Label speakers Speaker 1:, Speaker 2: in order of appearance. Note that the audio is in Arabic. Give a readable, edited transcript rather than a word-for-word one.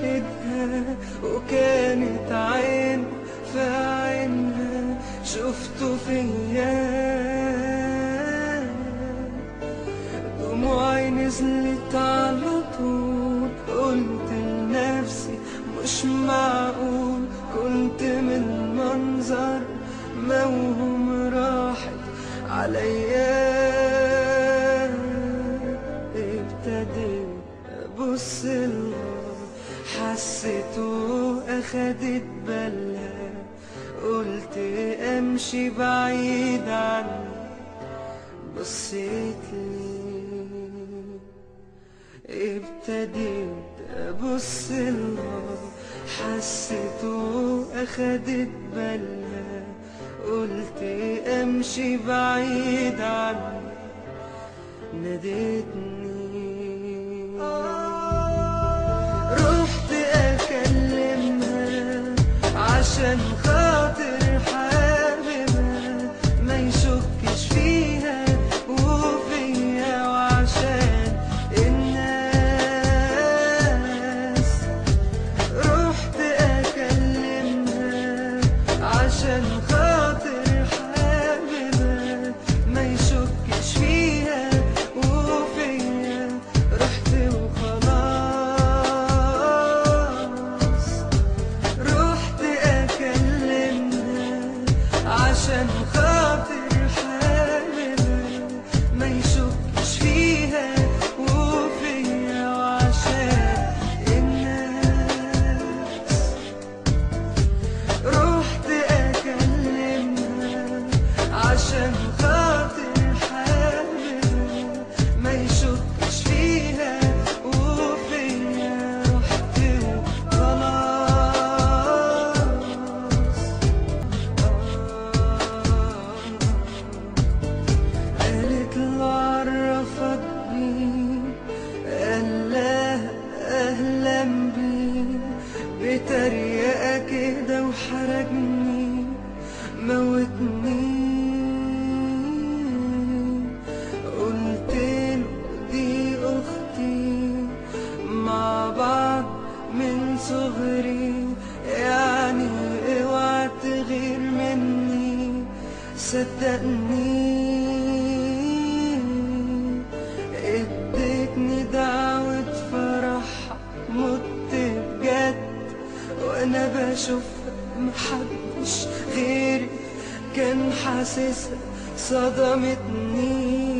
Speaker 1: ايدها وكانت عين في عينها، شفته فيا دموعي نزلت على طول. قلت لنفسي مش معقول، كنت من منظر موهوم راحت عليا. ابتديت ابص لها، حسيته اخدت بالها، قلت امشي بعيد عني، بصيت لي ابتديت ابص لها، حسيته اخدت بالها، قلت امشي بعيد عني، ناديتني. رحت اكلمها عشان خاطر حاببها ما يشكش فيها وفيا، وعشان الناس. رحت اكلمها عشان خاطر حاببها ما يشكش فيها وفيا، رحت وخلاص. رحت اكلمها عشان خاطر حاببها ما يشكش فيها وفيا، وعشان الناس. رحت اكلمها عشان خاطر حاببها ما يشكش فيها وفيا، رحت وخلاص. قالت له عرفك بيه، قال لها اهلا بيه، بتريقة كده وحرجني موتني. قلت له دي اختي مع بعض من صغري، يعني اوعى تغير مني، صدقني. ادتني دعوة فرح، مت بجد وانا بشوفها، محدش غيري كان حاسسها، صدمتني.